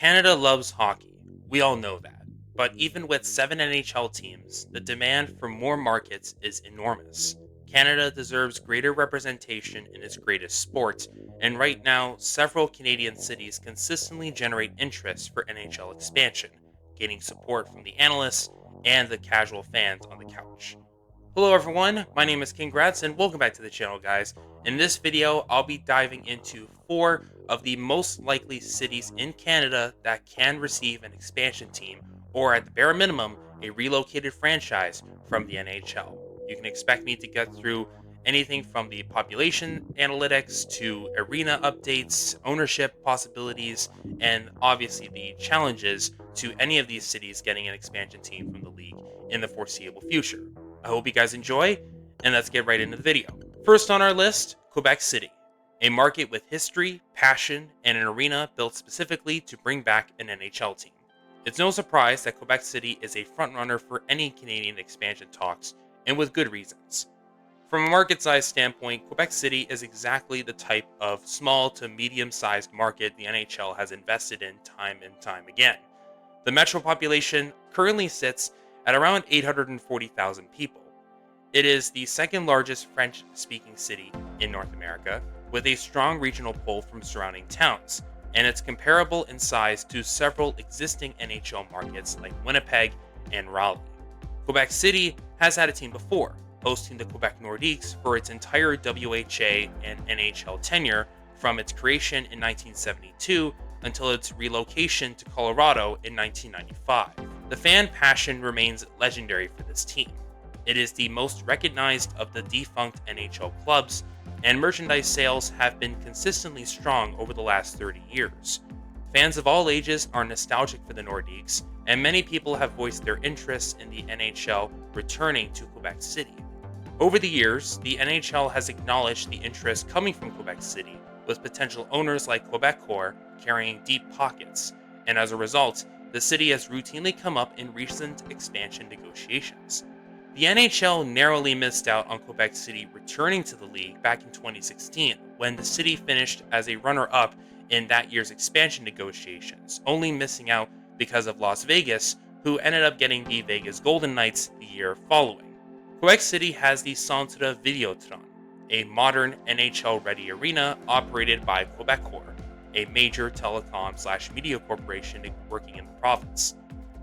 Canada loves hockey. We all know that. But even with 7 NHL teams, the demand for more markets is enormous. Canada deserves greater representation in its greatest sport, and right now, several Canadian cities consistently generate interest for NHL expansion, gaining support from the analysts and the casual fans on the couch. Hello everyone, my name is King Gratz and welcome back to the channel guys. In this video, I'll be diving into 4 of the most likely cities in Canada that can receive an expansion team, or at the bare minimum, a relocated franchise from the NHL. You can expect me to get through anything from the population analytics to arena updates, ownership possibilities, and obviously the challenges to any of these cities getting an expansion team from the league in the foreseeable future. I hope you guys enjoy, and let's get right into the video. First on our list, Quebec City, a market with history, passion, and an arena built specifically to bring back an NHL team. It's no surprise that Quebec City is a frontrunner for any Canadian expansion talks, and with good reasons. From a market size standpoint, Quebec City is exactly the type of small to medium-sized market the NHL has invested in time and time again. The metro population currently sits at around 840,000 people. It is the second largest French-speaking city in North America, with a strong regional pull from surrounding towns, and it's comparable in size to several existing NHL markets like Winnipeg and Raleigh. Quebec City has had a team before, hosting the Quebec Nordiques for its entire WHA and NHL tenure from its creation in 1972 until its relocation to Colorado in 1995. The fan passion remains legendary for this team. It is the most recognized of the defunct NHL clubs, and merchandise sales have been consistently strong over the last 30 years. Fans of all ages are nostalgic for the Nordiques, and many people have voiced their interest in the NHL returning to Quebec City. Over the years, the NHL has acknowledged the interest coming from Quebec City, with potential owners like Quebecor carrying deep pockets, and as a result, the city has routinely come up in recent expansion negotiations. The NHL narrowly missed out on Quebec City returning to the league back in 2016, when the city finished as a runner-up in that year's expansion negotiations, only missing out because of Las Vegas, who ended up getting the Vegas Golden Knights the year following. Quebec City has the Centre Videotron, a modern NHL-ready arena operated by Quebecor, a major telecom/media corporation working in the province.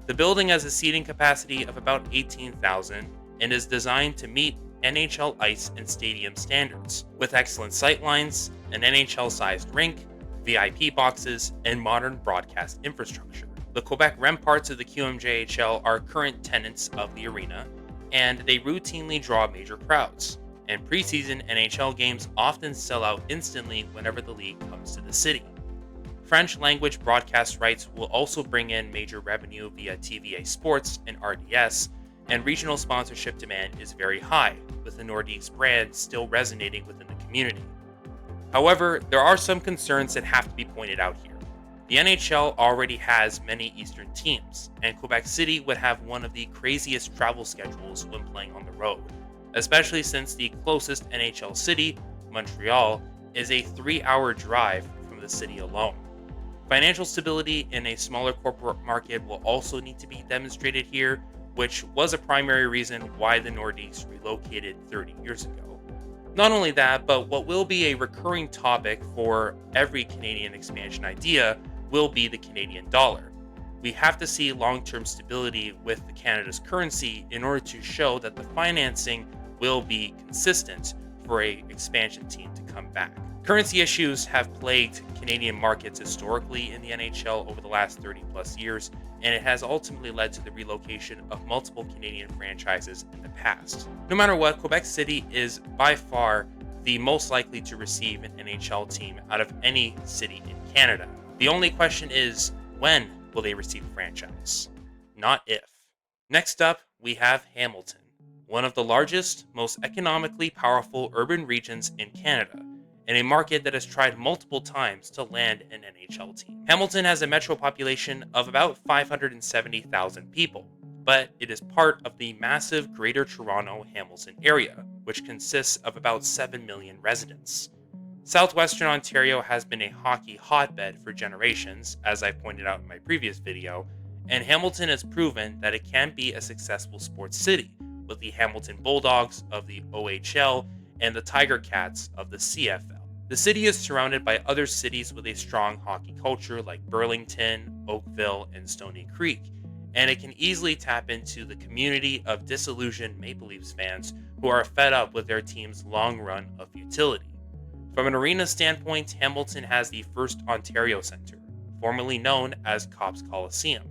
The building has a seating capacity of about 18,000 and is designed to meet NHL ice and stadium standards, with excellent sightlines, an NHL-sized rink, VIP boxes, and modern broadcast infrastructure. The Quebec Remparts of the QMJHL are current tenants of the arena, and they routinely draw major crowds, and preseason NHL games often sell out instantly whenever the league comes to the city. French language broadcast rights will also bring in major revenue via TVA Sports and RDS, and regional sponsorship demand is very high, with the Nordiques brand still resonating within the community. However, there are some concerns that have to be pointed out here. The NHL already has many Eastern teams, and Quebec City would have one of the craziest travel schedules when playing on the road, especially since the closest NHL city, Montreal, is a 3-hour drive from the city alone. Financial stability in a smaller corporate market will also need to be demonstrated here, which was a primary reason why the Nordiques relocated 30 years ago. Not only that, but what will be a recurring topic for every Canadian expansion idea will be the Canadian dollar. We have to see long-term stability with Canada's currency in order to show that the financing will be consistent for an expansion team to come back. Currency issues have plagued Canadian markets historically in the NHL over the last 30 plus years, and it has ultimately led to the relocation of multiple Canadian franchises in the past. No matter what, Quebec City is by far the most likely to receive an NHL team out of any city in Canada. The only question is, when will they receive a franchise? Not if. Next up, we have Hamilton, one of the largest, most economically powerful urban regions in Canada, and a market that has tried multiple times to land an NHL team. Hamilton has a metro population of about 570,000 people, but it is part of the massive Greater Toronto-Hamilton area, which consists of about 7 million residents. Southwestern Ontario has been a hockey hotbed for generations, as I pointed out in my previous video, and Hamilton has proven that it can be a successful sports city, with the Hamilton Bulldogs of the OHL and the Tiger Cats of the CFL. The city is surrounded by other cities with a strong hockey culture like Burlington, Oakville, and Stony Creek, and it can easily tap into the community of disillusioned Maple Leafs fans who are fed up with their team's long run of futility. From an arena standpoint, Hamilton has the first Ontario Centre, formerly known as Copps Coliseum.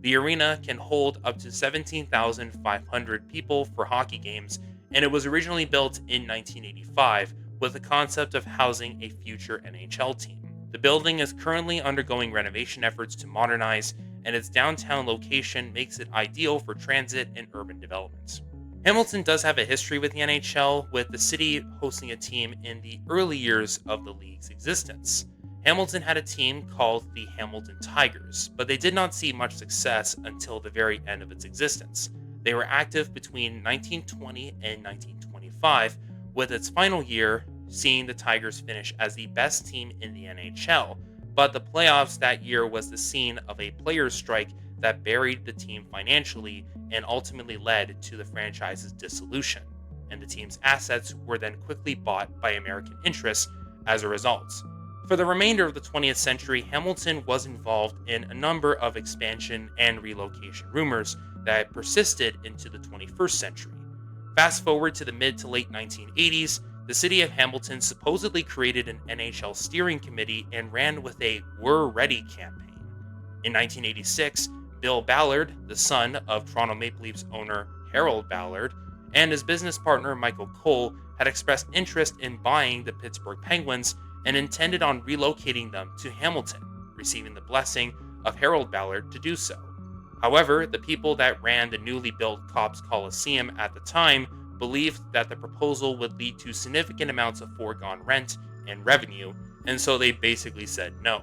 The arena can hold up to 17,500 people for hockey games, and it was originally built in 1985 with the concept of housing a future NHL team. The building is currently undergoing renovation efforts to modernize, and its downtown location makes it ideal for transit and urban development. Hamilton does have a history with the NHL, with the city hosting a team in the early years of the league's existence. Hamilton had a team called the Hamilton Tigers, but they did not see much success until the very end of its existence. They were active between 1920 and 1925, with its final year seeing the Tigers finish as the best team in the NHL, but the playoffs that year was the scene of a players' strike that buried the team financially and ultimately led to the franchise's dissolution, and the team's assets were then quickly bought by American interests as a result. For the remainder of the 20th century, Hamilton was involved in a number of expansion and relocation rumors that persisted into the 21st century. Fast forward to the mid to late 1980s, the city of Hamilton supposedly created an NHL steering committee and ran with a "We're Ready" campaign. In 1986, Bill Ballard, the son of Toronto Maple Leafs owner Harold Ballard, and his business partner Michael Cole had expressed interest in buying the Pittsburgh Penguins and intended on relocating them to Hamilton, receiving the blessing of Harold Ballard to do so. However, the people that ran the newly built Copps Coliseum at the time believed that the proposal would lead to significant amounts of foregone rent and revenue, and so they basically said no.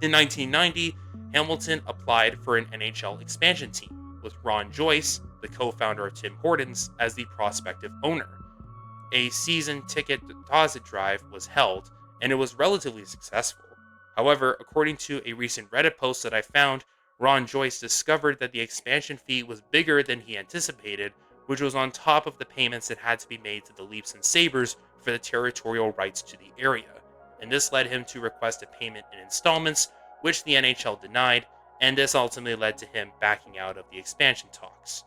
In 1990, Hamilton applied for an NHL expansion team, with Ron Joyce, the co-founder of Tim Hortons, as the prospective owner. A season ticket deposit drive was held, and it was relatively successful. However, according to a recent Reddit post that I found, Ron Joyce discovered that the expansion fee was bigger than he anticipated, which was on top of the payments that had to be made to the Leafs and Sabres for the territorial rights to the area, and this led him to request a payment in installments, which the NHL denied, and this ultimately led to him backing out of the expansion talks.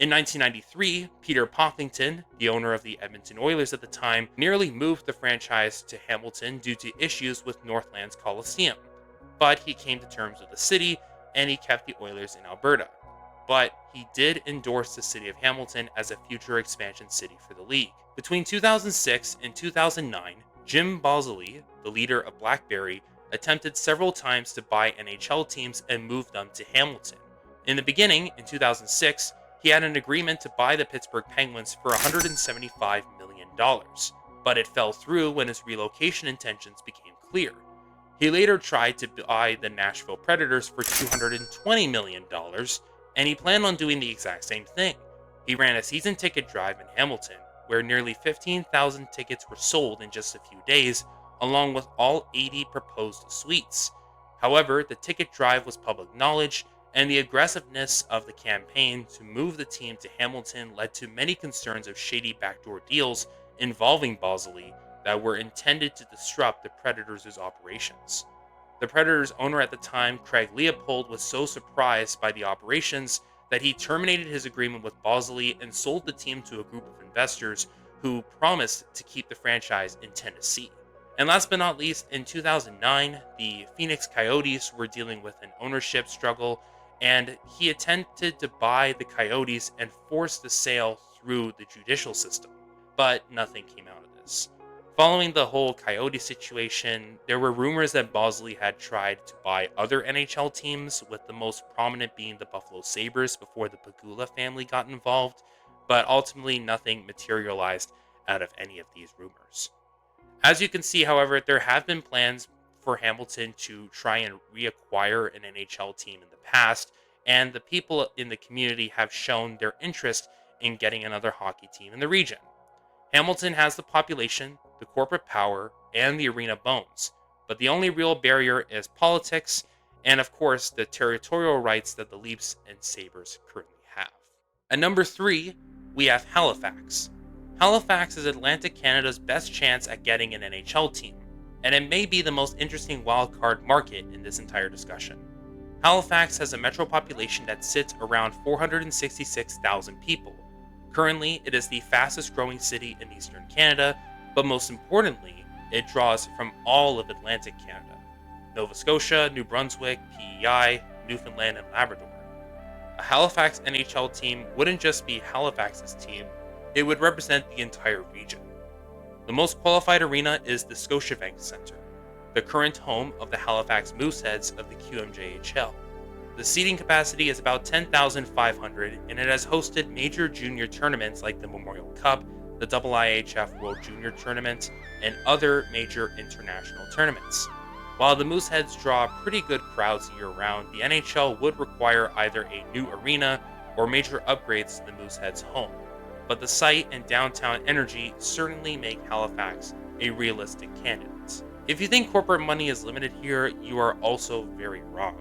In 1993, Peter Pocklington, the owner of the Edmonton Oilers at the time, nearly moved the franchise to Hamilton due to issues with Northland's Coliseum, but he came to terms with the city and he kept the Oilers in Alberta. But he did endorse the city of Hamilton as a future expansion city for the league. Between 2006 and 2009, Jim Bosley, the leader of Blackberry, attempted several times to buy NHL teams and move them to Hamilton. In the beginning, in 2006, he had an agreement to buy the Pittsburgh Penguins for $175 million, but it fell through when his relocation intentions became clear. He later tried to buy the Nashville Predators for $220 million, and he planned on doing the exact same thing. He ran a season ticket drive in Hamilton, where nearly 15,000 tickets were sold in just a few days, along with all 80 proposed suites. However, the ticket drive was public knowledge, and the aggressiveness of the campaign to move the team to Hamilton led to many concerns of shady backdoor deals involving Bosley that were intended to disrupt the Predators' operations. The Predators' owner at the time, Craig Leopold, was so surprised by the operations that he terminated his agreement with Bosley and sold the team to a group of investors who promised to keep the franchise in Tennessee. And last but not least, in 2009, the Phoenix Coyotes were dealing with an ownership struggle, and he attempted to buy the Coyotes and force the sale through the judicial system. But nothing came out of this. Following the whole Coyote situation, there were rumors that Bosley had tried to buy other NHL teams, with the most prominent being the Buffalo Sabres before the Pegula family got involved, but ultimately nothing materialized out of any of these rumors. As you can see, however, there have been plans for Hamilton to try and reacquire an NHL team in the past, and the people in the community have shown their interest in getting another hockey team in the region. Hamilton has the population, the corporate power, and the arena bones, but the only real barrier is politics and, of course, the territorial rights that the Leafs and Sabres currently have. At number 3, we have Halifax. Halifax is Atlantic Canada's best chance at getting an NHL team, and it may be the most interesting wildcard market in this entire discussion. Halifax has a metro population that sits around 466,000 people. Currently, it is the fastest growing city in eastern Canada, but most importantly, it draws from all of Atlantic Canada: Nova Scotia, New Brunswick, PEI, Newfoundland, and Labrador. A Halifax NHL team wouldn't just be Halifax's team, it would represent the entire region. The most qualified arena is the Scotiabank Centre, the current home of the Halifax Mooseheads of the QMJHL. The seating capacity is about 10,500, and it has hosted major junior tournaments like the Memorial Cup, the IIHF World Junior Tournament, and other major international tournaments. While the Mooseheads draw pretty good crowds year-round, the NHL would require either a new arena or major upgrades to the Mooseheads' home. But the site and downtown energy certainly make Halifax a realistic candidate. If you think corporate money is limited here, you are also very wrong.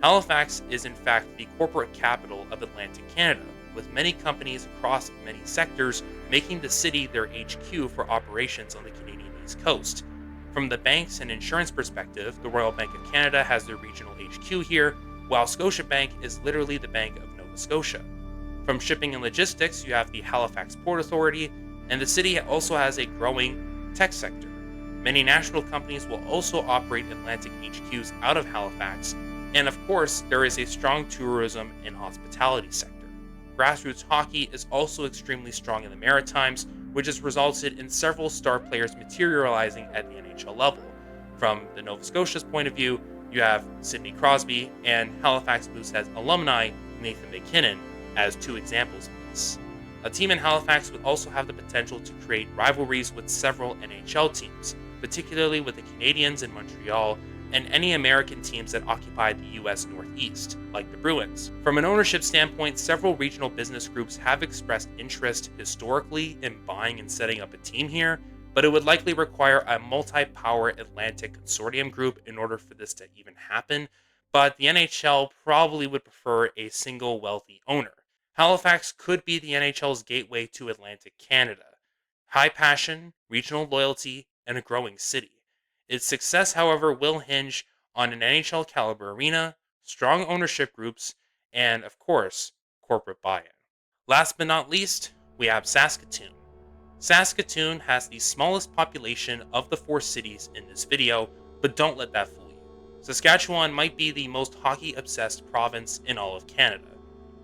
Halifax is in fact the corporate capital of Atlantic Canada, with many companies across many sectors making the city their HQ for operations on the Canadian East Coast. From the banks and insurance perspective, the Royal Bank of Canada has their regional HQ here, while Scotiabank is literally the Bank of Nova Scotia. From shipping and logistics, you have the Halifax Port Authority, and the city also has a growing tech sector. Many national companies will also operate Atlantic HQs out of Halifax, and of course, there is a strong tourism and hospitality sector. Grassroots hockey is also extremely strong in the Maritimes, which has resulted in several star players materializing at the NHL level. From the Nova Scotia's point of view, you have Sidney Crosby and Halifax Mooseheads alumni Nathan MacKinnon as two examples of this. A team in Halifax would also have the potential to create rivalries with several NHL teams, particularly with the Canadiens in Montreal and any American teams that occupy the US Northeast, like the Bruins. From an ownership standpoint, several regional business groups have expressed interest historically in buying and setting up a team here, but it would likely require a multi-power Atlantic consortium group in order for this to even happen, but the NHL probably would prefer a single wealthy owner. Halifax could be the NHL's gateway to Atlantic Canada. High passion, regional loyalty, and a growing city. Its success, however, will hinge on an NHL caliber arena, strong ownership groups, and, of course, corporate buy-in. Last but not least, we have Saskatoon. Saskatoon has the smallest population of the 4 cities in this video, but don't let that fool you. Saskatchewan might be the most hockey-obsessed province in all of Canada.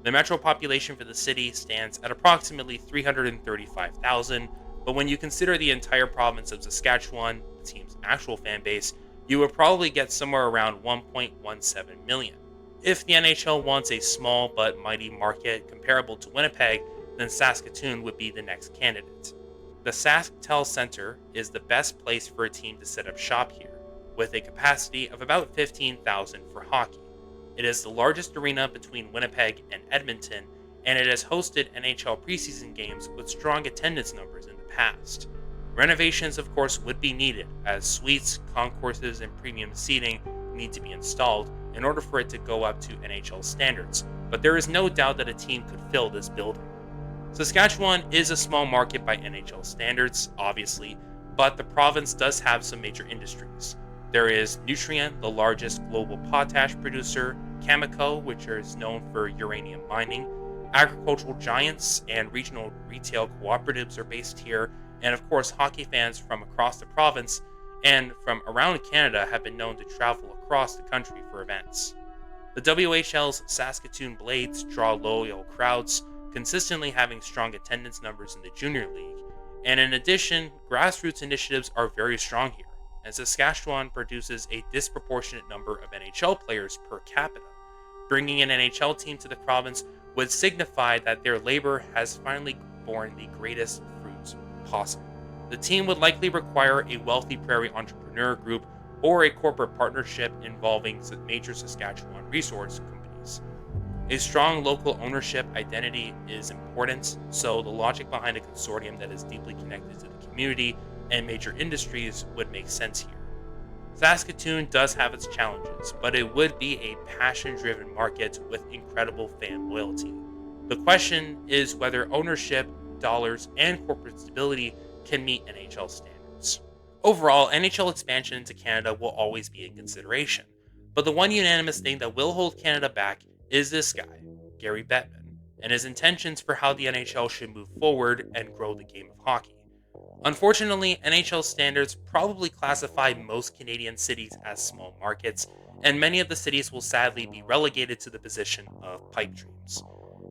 The metro population for the city stands at approximately 335,000, but when you consider the entire province of Saskatchewan, the team's actual fan base, you would probably get somewhere around 1.17 million. If the NHL wants a small but mighty market comparable to Winnipeg, then Saskatoon would be the next candidate. The SaskTel Center is the best place for a team to set up shop here, with a capacity of about 15,000 for hockey. It is the largest arena between Winnipeg and Edmonton, and it has hosted NHL preseason games with strong attendance numbers in the past. Renovations, of course, would be needed, as suites, concourses, and premium seating need to be installed in order for it to go up to NHL standards, but there is no doubt that a team could fill this building. Saskatchewan is a small market by NHL standards, obviously, but the province does have some major industries. There is Nutrien, the largest global potash producer, Cameco, which is known for uranium mining, agricultural giants and regional retail cooperatives are based here, and of course hockey fans from across the province and from around Canada have been known to travel across the country for events. The WHL's Saskatoon Blades draw loyal crowds, consistently having strong attendance numbers in the junior league, and in addition, grassroots initiatives are very strong here, and Saskatchewan produces a disproportionate number of NHL players per capita. Bringing an NHL team to the province would signify that their labor has finally borne the greatest fruits possible. The team would likely require a wealthy prairie entrepreneur group or a corporate partnership involving major Saskatchewan resource companies. A strong local ownership identity is important, so the logic behind a consortium that is deeply connected to the community and major industries would make sense here. Saskatoon does have its challenges, but it would be a passion driven market with incredible fan loyalty. The question is whether ownership, dollars, and corporate stability can meet NHL standards. Overall, NHL expansion into Canada will always be a consideration, but the one unanimous thing that will hold Canada back is this guy, Gary Bettman, and his intentions for how the NHL should move forward and grow the game of hockey. Unfortunately, NHL standards probably classify most Canadian cities as small markets, and many of the cities will sadly be relegated to the position of pipe dreams.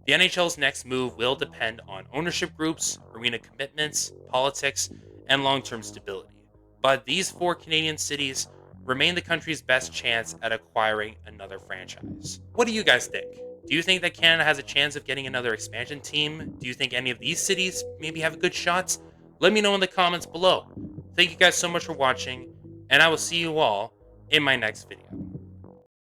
The NHL's next move will depend on ownership groups, arena commitments, politics, and long term stability. But these four Canadian cities remain the country's best chance at acquiring another franchise. What do you guys think? Do you think that Canada has a chance of getting another expansion team? Do you think any of these cities maybe have good shots? Let me know in the comments below. Thank you guys so much for watching, and I will see you all in my next video.